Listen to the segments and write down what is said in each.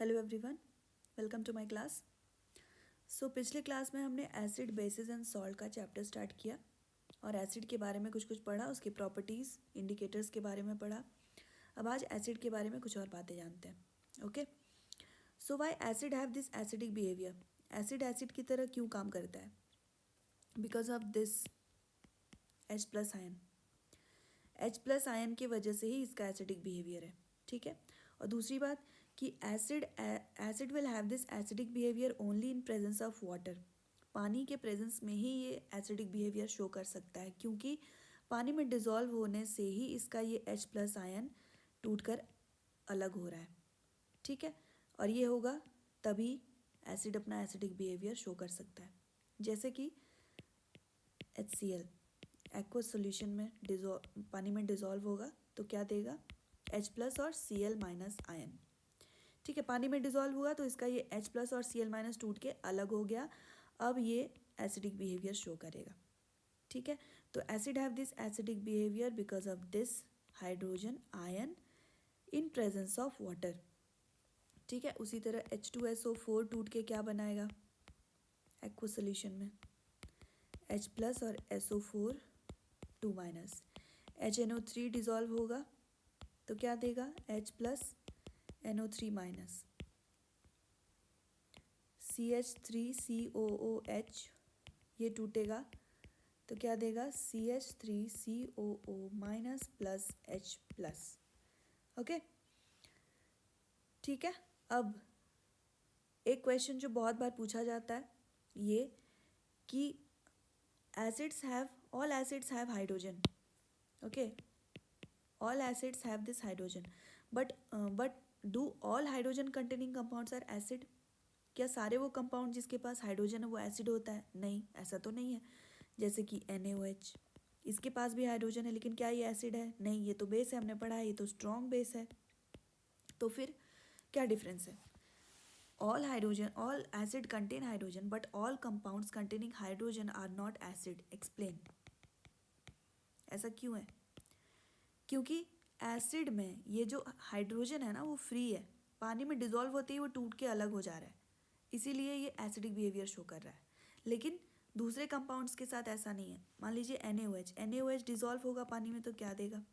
Hello everyone, welcome to my class. पिछले class में हमने एसिड बेसिस एंड सॉल्ट का चैप्टर स्टार्ट किया और एसिड के बारे में कुछ पढ़ा, उसकी प्रॉपर्टीज़, इंडिकेटर्स के बारे में पढ़ा। अब आज एसिड के बारे में कुछ और बातें जानते हैं। Okay, so why acid have this acidic behaviour. Acid की तरह क्यों काम करता है? Because of this H+ ion. H+ ion की वजह से ही इसका एसिडिक बिहेवियर है, ठीक है। और दूसरी बात कि acid will have this acidic behaviour only in presence of water. पानी के प्रेजेंस में ही ये एसिडिक बिहेवियर शो कर सकता है, क्योंकि पानी में डिज़ोल्व होने से ही इसका ये H+ आयन टूटकर अलग हो रहा है, ठीक है। और ये होगा तभी एसिड अपना एसिडिक बिहेवियर शो कर सकता है। जैसे कि HCl एक्वस सॉल्यूशन में पानी में डिज़ोल्व होगा तो क्या देगा? H+ और Cl- आयन, ठीक है। पानी में डिज़ोल्व हुआ तो इसका ये H+ और Cl- टूट के अलग हो गया। अब ये एसिडिक बिहेवियर शो करेगा, ठीक है। तो acid have this acidic behaviour because of this hydrogen ion in presence of water, ठीक है। उसी तरह H2SO4 टूट के क्या बनाएगा एक्वस सॉल्यूशन में? H+ और SO4 2-। HNO3 डिज़ोल्व होगा तो क्या देगा? H+ NO3-। CH3COOH ये टूटेगा तो क्या देगा? CH3COO- plus H+। ओके, ठीक है। अब एक क्वेश्चन जो बहुत बार पूछा जाता है ये कि all acids have hydrogen, okay, all acids have this hydrogen, but do all hydrogen containing compounds are acid? क्या सारे वो कंपाउंड जिसके पास हाइड्रोजन है वो एसिड होता है? नहीं, ऐसा तो नहीं है। जैसे कि NaOH, इसके पास भी हाइड्रोजन है लेकिन क्या ये एसिड है? नहीं, ये तो बेस है, हमने पढ़ा है, ये तो स्ट्रॉन्ग बेस है। तो फिर क्या डिफरेंस है? All acid contain hydrogen but all compounds containing hydrogen are not acid. Explain, ऐसा क्यों है? क्योंकि एसिड में ये जो हाइड्रोजन है ना वो फ्री है, पानी में डिज़ोल्व होते ही वो टूट के अलग हो जा रहा है, इसीलिए ये एसिडिक बिहेवियर शो कर रहा है। लेकिन दूसरे कंपाउंड्स के साथ ऐसा नहीं है। मान लीजिए NaOH डिज़ोल्व होगा पानी में तो क्या देगा?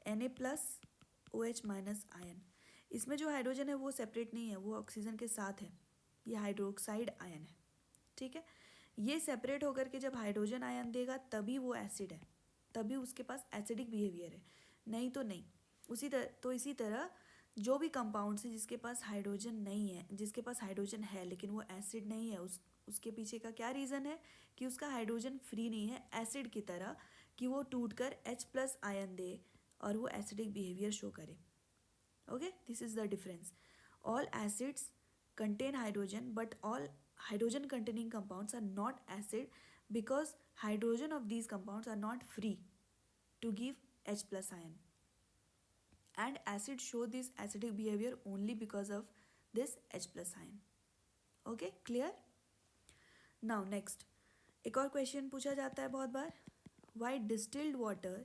Na+OH- ion. इसमें जो हाइड्रोजन है वो सेपरेट नहीं है, वो ऑक्सीजन के साथ है, ये हाइड्रोक्साइड आयन है, ठीक है। ये सेपरेट होकर के जब हाइड्रोजन आयन देगा तभी वो एसिड है, तभी उसके पास एसिडिक बिहेवियर है, नहीं तो नहीं। इसी तरह जो भी कंपाउंड्स है जिसके पास हाइड्रोजन नहीं है, जिसके पास हाइड्रोजन है लेकिन वो एसिड नहीं है, उसके पीछे का क्या रीज़न है? कि उसका हाइड्रोजन फ्री नहीं है एसिड की तरह, कि वो टूटकर H+ आयन दे और वो एसिडिक बिहेवियर शो करे। Okay, this is the difference. All acids contain hydrogen but all hydrogen containing compounds are not acid because hydrogen of these compounds are not free to give H+ ion, and acid show this acidic behavior only because of this H+ ion. Okay, clear? Now next, एक और question पूछा जाता है बहुत बार, why distilled water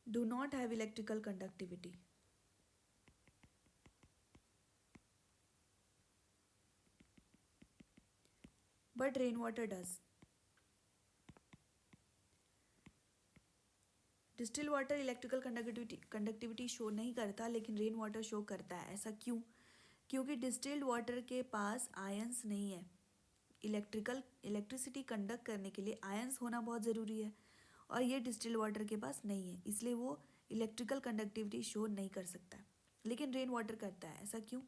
do not have electrical conductivity? But rainwater does. Distil water electrical conductivity show नहीं करता लेकिन rain water show करता है। ऐसा क्यों? क्योंकि डिस्टिल्ड वाटर के पास आयंस नहीं है। इलेक्ट्रिसिटी कंडक्ट करने के लिए आयंस होना बहुत ज़रूरी है और ये डिस्टिल्ड वाटर के पास नहीं है, इसलिए वो इलेक्ट्रिकल कंडक्टिविटी शो नहीं कर सकता है, लेकिन रेन वाटर करता है। ऐसा क्यों?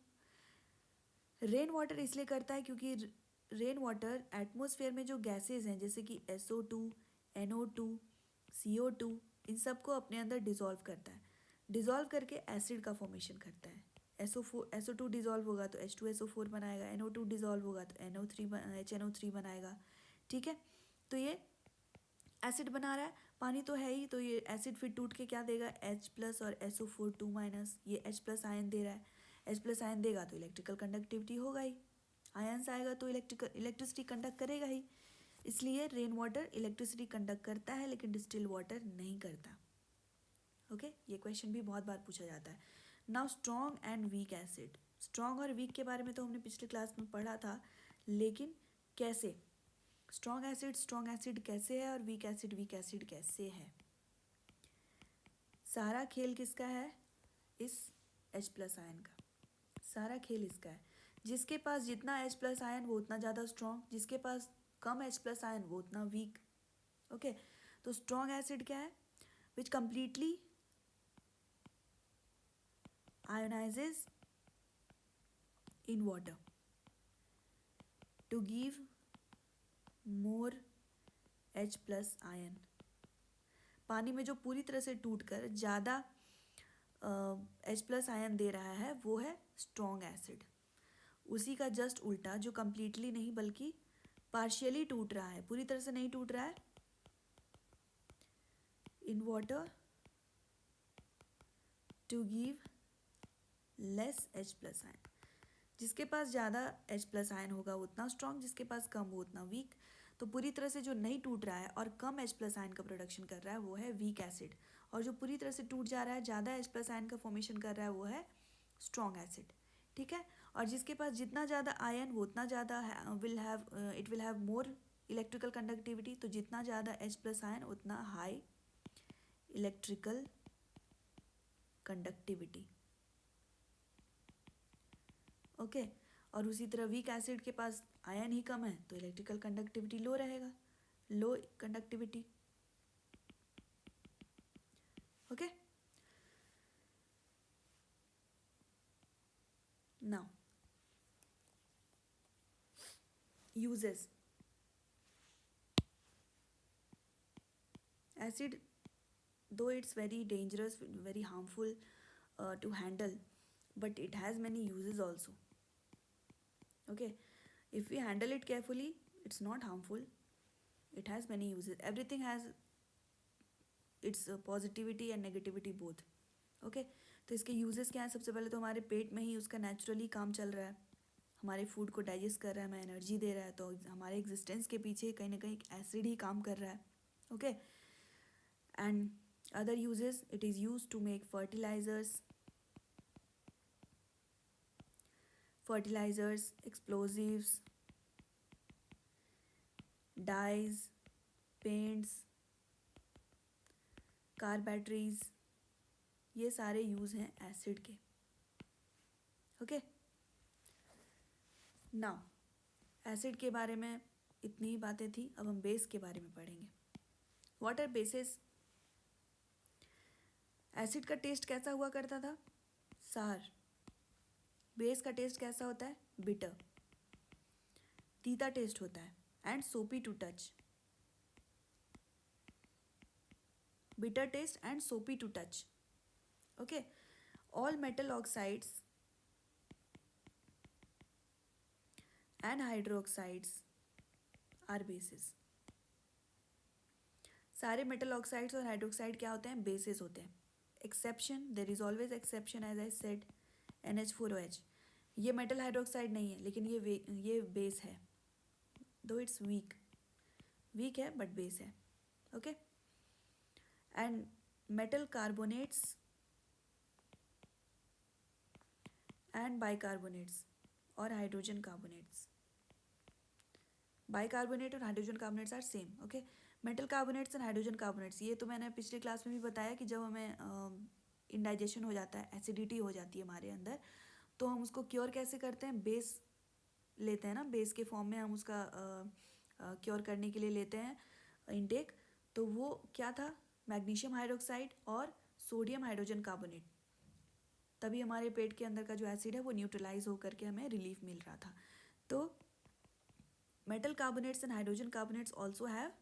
रेन वाटर इसलिए करता है क्योंकि रेन वाटर एटमॉस्फेयर में जो गैसेज हैं जैसे कि SO2, NO2, CO2, इन सबको अपने अंदर डिज़ोल्व करता है। डिज़ोल्व करके एसिड का फॉर्मेशन करता है। SO2 डिज़ोल्व होगा तो H2SO4 बनाएगा, NO2 डिज़ोल्व होगा तो HNO3 बनाएगा, ठीक है। तो ये एसिड बना रहा है, पानी तो है ही, तो ये एसिड फिर टूट के क्या देगा? H+ और SO4 2-। ये H+ आयन दे रहा है, H+ आयन देगा तो इलेक्ट्रिकल कंडक्टिविटी होगा ही, आयंस आएगा तो इलेक्ट्रिसिटी कंडक्ट करेगा ही, इसलिए रेन वाटर इलेक्ट्रिसिटी कंडक्ट करता है लेकिन डिस्टिल वाटर नहीं करता। ओके, ये क्वेश्चन भी बहुत बार पूछा जाता है। Now strong and weak acid. Strong और वीक के बारे में तो हमने पिछले क्लास में पढ़ा था, लेकिन कैसे स्ट्रॉन्ग एसिड कैसे है और वीक एसिड कैसे है। सारा खेल किसका है? इस H+ आयन का। सारा खेल इसका है। जिसके पास जितना H+ आयन वो उतना ज़्यादा स्ट्रॉन्ग, जिसके पास कम H+ आयन वो उतना वीक। ओके, तो स्ट्रॉन्ग एसिड क्या है? Which completely ionizes in water to give more H+ ion. पानी में जो पूरी तरह से टूटकर ज़्यादा H+ आयन दे रहा है वो है स्ट्रॉन्ग एसिड। उसी का जस्ट उल्टा, जो कंप्लीटली नहीं बल्कि पार्शियली टूट रहा है, पूरी तरह से नहीं टूट रहा है, in water to give less H+ ion. जिसके पास ज़्यादा H+ आयन होगा वो उतना स्ट्रॉन्ग, जिसके पास कम वो उतना वीक। तो पूरी तरह से जो नहीं टूट रहा है और कम H+ आयन का प्रोडक्शन कर रहा है वो है वीक एसिड, और जो पूरी तरह से टूट जा रहा है, ज़्यादा H+ आयन का फॉर्मेशन कर रहा है, वो है स्ट्रॉन्ग एसिड। ठीक है, और जिसके पास जितना ज़्यादा आयन वो उतना ज़्यादा it will have more electrical conductivity. तो जितना ज़्यादा H+ आयन उतना हाई इलेक्ट्रिकल कंडक्टिविटी। ओके, और उसी तरह वीक एसिड के पास आयन ही कम है तो इलेक्ट्रिकल कंडक्टिविटी लो रहेगा, low conductivity. Okay, now uses. Acid, though it's very dangerous, very harmful to handle, but it has many uses also. Okay, if we handle it carefully, it's not harmful, it has many uses. Everything has its positivity and negativity both. Okay, तो इसके uses क्या हैं? सबसे पहले तो हमारे पेट में ही उसका नेचुरली काम चल रहा है, हमारे फूड को डाइजेस्ट कर रहा है, हमें एनर्जी दे रहा है, तो हमारे एग्जिस्टेंस के पीछे कहीं ना कहीं एसिड ही काम कर रहा है। Okay, and other uses, it is used to make fertilizers, explosives, dyes, paints, car batteries, ये सारे यूज हैं एसिड के। ओके, नाउ एसिड के बारे में इतनी ही बातें थी, अब हम बेस के बारे में पढ़ेंगे। What are bases? एसिड का टेस्ट कैसा हुआ करता था? सार। बेस का टेस्ट कैसा होता है? बिटर, तीता टेस्ट होता है, and soapy to touch. Bitter taste and soapy to touch. Okay, all metal oxides and hydroxides are bases. सारे मेटल ऑक्साइड्स और हाइड्रोक्साइड क्या होते हैं? बेसिस होते हैं। Exception, there is always exception, as I said, NH4OH। ये metal hydroxide नहीं है, लेकिन ये बेस है, दो इट्स वीक है बट बेस है। Okay, and metal carbonates and bicarbonates और हाइड्रोजन कार्बोनेट्स। बाइकार्बोनेट और hydrogen carbonates are same. Okay, metal carbonates and hydrogen carbonates, ये तो मैंने पिछले क्लास में भी बताया कि जब हमें इंडाइजेशन हो जाता है, एसिडिटी हो जाती है हमारे अंदर, तो हम उसको क्योर कैसे करते हैं? बेस लेते हैं ना, बेस के फॉर्म में हम उसका क्योर करने के लिए लेते हैं इनटेक। तो वो क्या था? मैग्नीशियम हाइड्रोक्साइड और सोडियम हाइड्रोजन कार्बोनेट। तभी हमारे पेट के अंदर का जो एसिड है वो न्यूट्रलाइज होकर के हमें रिलीफ मिल रहा था। तो metal carbonates and hydrogen carbonates also have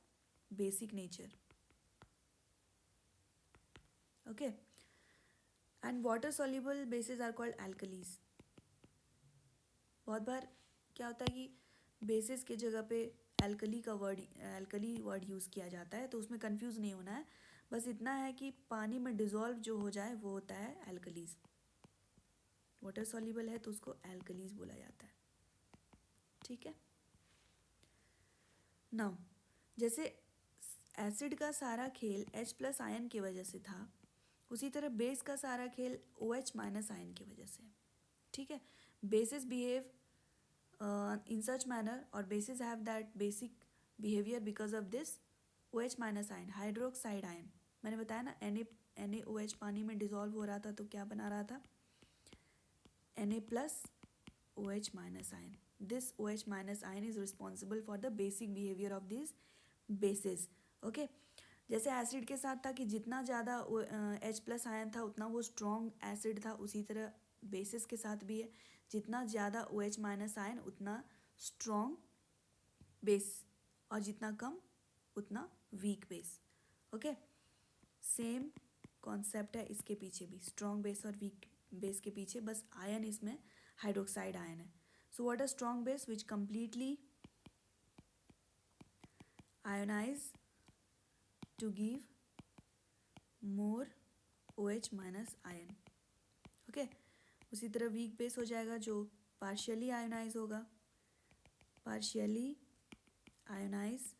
basic nature. Okay, and water soluble bases are called alkalis. बहुत बार क्या होता है कि बेसिस की जगह पे एल्कली वर्ड यूज़ किया जाता है, तो उसमें कंफ्यूज नहीं होना है। बस इतना है कि पानी में डिज़ोल्व जो हो जाए वो होता है एल्कलीज। वाटर सॉल्युबल है तो उसको एल्कलीज बोला जाता है। ठीक है, नाउ जैसे एसिड का सारा खेल H प्लस आयन की वजह से था, उसी तरह बेस का सारा खेल OH माइनस आयन की वजह से। ठीक है, basis behave in such manner or bases have that basic behavior because of this OH minus ion, hydroxide ion. मैंने बताया ना NaOH पानी में डिजॉल्व हो रहा था तो क्या बना रहा था, Na plus OH minus ion. This OH minus ion is responsible for the basic behavior of these bases. Okay, जैसे एसिड के साथ था कि जितना ज़्यादा H प्लस आयन था उतना वो स्ट्रॉन्ग एसिड था, उसी तरह बेसिस के साथ भी है, जितना ज़्यादा OH माइनस आयन उतना स्ट्रॉन्ग बेस, और जितना कम उतना weak base. Okay, same concept है इसके पीछे भी, स्ट्रॉन्ग बेस और वीक बेस के पीछे, बस आयन इसमें हाइड्रोक्साइड आयन है। So what a strong base which completely ionize to give more OH minus ion. Okay, उसी तरह वीक बेस हो जाएगा जो पार्शियली आयोनाइज होगा, partially ionize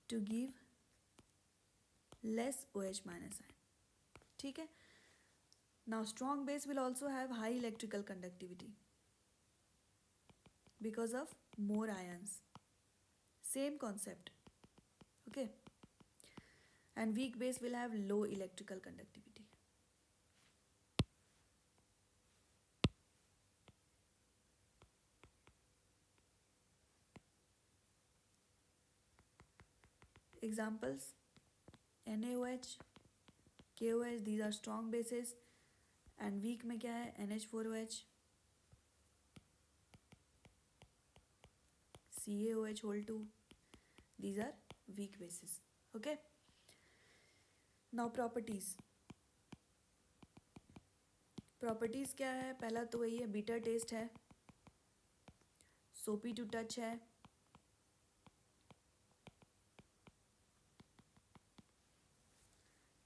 to give less OH minus ion. ठीक है, now strong base will also have high electrical conductivity because of more ions, same concept. Okay, and weak base will have low electrical conductivity. Examples: NaOH, KOH, these are strong bases, and weak में क्या है, NH4OH, CaOH whole 2, these are weak bases. Okay, now properties क्या है, पहला तो वही है, bitter taste है, soapy to touch है,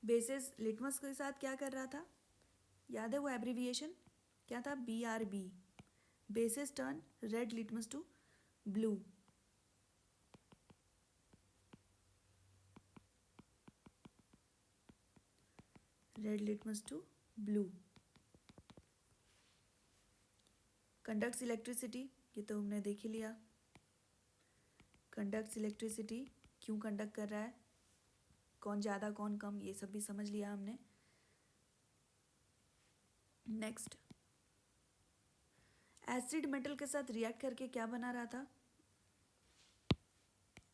बेसिस लिटमस के साथ क्या कर रहा था, याद है वो एब्रीविएशन क्या था, BRB, bases turn red litmus to blue. Red litmus to blue. Conducts electricity, ये तो हमने देख ही लिया, कंडक्ट्स इलेक्ट्रिसिटी क्यों कंडक्ट कर रहा है, कौन ज़्यादा कौन कम, ये सब भी समझ लिया हमने। नेक्स्ट, एसिड मेटल के साथ रिएक्ट करके क्या बना रहा था,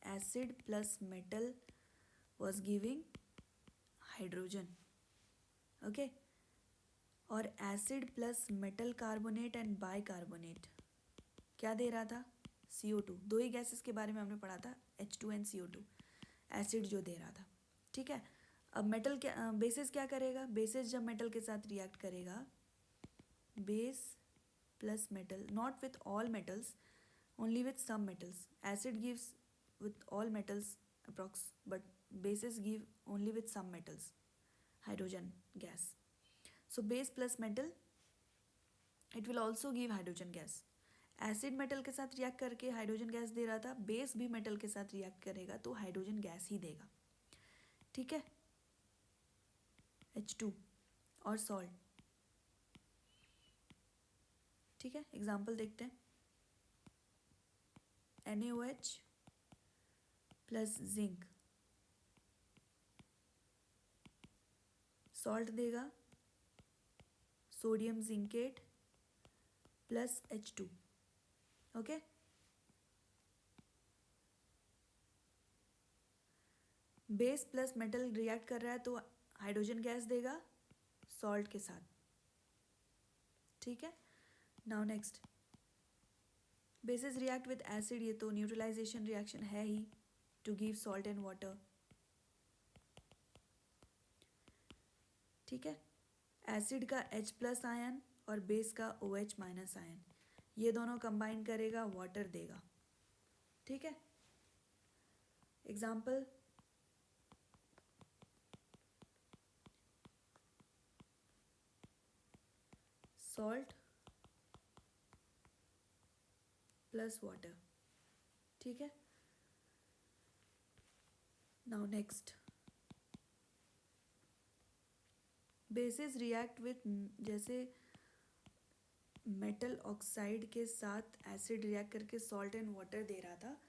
acid plus metal was giving hydrogen. Okay, और acid plus metal carbonate and bicarbonate क्या दे रहा था, CO2। दो ही गैसेस के बारे में हमने पढ़ा था, H2 एंड CO2, एसिड जो दे रहा था। ठीक है, अब मेटल क्या, बेसिस क्या करेगा, बेसिस जब मेटल के साथ रिएक्ट करेगा, base plus metal, not with all metals, only with some metals, acid gives with all metals approx, but bases give only with some metals, hydrogen gas. So base plus metal, it will also give hydrogen gas. Acid metal के साथ react करके hydrogen gas दे रहा था, base भी metal के साथ react करेगा तो हाइड्रोजन गैस ही देगा। ठीक है, H2 और सॉल्ट। ठीक है, एग्जाम्पल देखते हैं, NaOH प्लस जिंक, सॉल्ट देगा sodium zincate plus H2। Okay, base plus metal react कर रहा है तो हाइड्रोजन गैस देगा सॉल्ट के साथ। ठीक है, now next, bases react with acid, ये तो न्यूट्रलाइजेशन रिएक्शन है ही, to give salt and water. ठीक है, एसिड का H प्लस आयन और बेस का OH माइनस आयन, ये दोनों कंबाइन करेगा, वाटर देगा। ठीक है, एग्जाम्पल, सॉल्ट प्लस वाटर। ठीक है, now next, bases react with, जैसे मेटल ऑक्साइड के साथ एसिड रिएक्ट करके सॉल्ट एंड वाटर दे रहा था,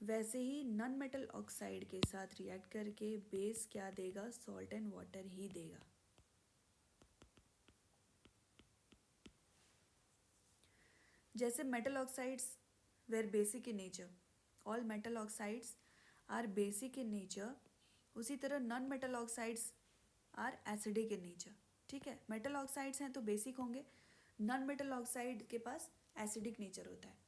वैसे ही नॉन मेटल ऑक्साइड के साथ रिएक्ट करके बेस क्या देगा, सॉल्ट एंड वाटर ही देगा। जैसे metal oxides were basic in nature, all metal oxides are basic in nature, उसी तरह non metal oxides are acidic in nature. ठीक है, मेटल ऑक्साइड्स हैं तो बेसिक होंगे, नॉन मेटल ऑक्साइड के पास एसिडिक नेचर होता है।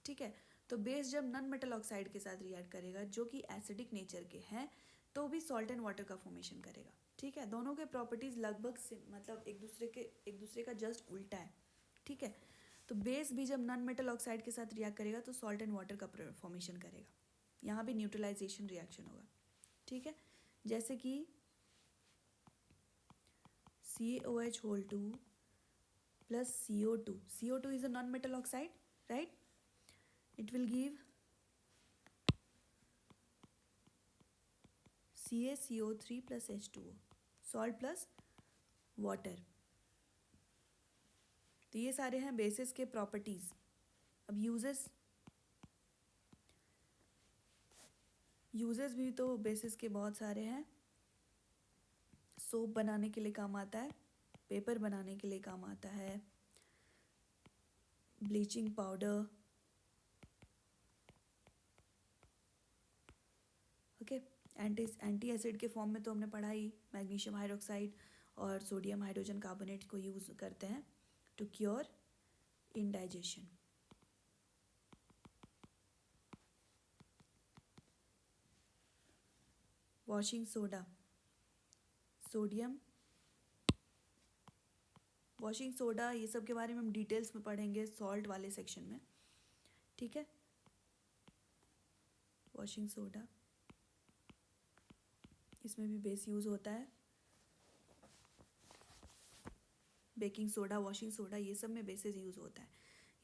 ठीक है, तो बेस जब नॉन मेटल ऑक्साइड के साथ रिएक्ट करेगा जो कि एसिडिक नेचर के हैं, तो भी सॉल्ट एंड वाटर का फॉर्मेशन करेगा। ठीक है, दोनों के प्रॉपर्टीज लगभग मतलब एक दूसरे का जस्ट उल्टा है। ठीक है, तो बेस भी जब नॉन मेटल ऑक्साइड के साथ रिएक्ट करेगा तो सॉल्ट एंड वाटर का फॉर्मेशन करेगा। यहाँ भी न्यूट्रलाइजेशन रिएक्शन होगा। ठीक है, जैसे कि CaOH whole 2 plus CO2. CO2 is a non-metal oxide, right? It will give CaCO3 plus H2O, salt plus water. तो ये सारे हैं बेसिस के प्रॉपर्टीज। अब यूजेस भी तो बेसिस के बहुत सारे हैं। सोप बनाने के लिए काम आता है, पेपर बनाने के लिए काम आता है, bleaching powder, okay, anti acid के फॉर्म में तो हमने पढ़ा ही, मैग्नीशियम हाइड्रोक्साइड और सोडियम हाइड्रोजन कार्बोनेट को यूज़ करते हैं to cure indigestion. Washing soda, sodium, washing soda, ये सब के बारे में हम डिटेल्स में पढ़ेंगे सॉल्ट वाले सेक्शन में। ठीक है, वॉशिंग सोडा, इसमें भी बेस यूज़ होता है। बेकिंग सोडा, वॉशिंग सोडा, ये सब में बेसिस यूज़ होता है।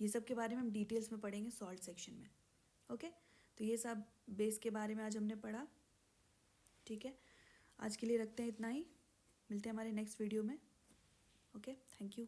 ये सब के बारे में हम डिटेल्स में पढ़ेंगे सॉल्ट सेक्शन में। ओके, तो ये सब बेस के बारे में आज हमने पढ़ा। ठीक है, आज के लिए रखते हैं इतना ही, मिलते हैं हमारे नेक्स्ट वीडियो में। Okay, thank you.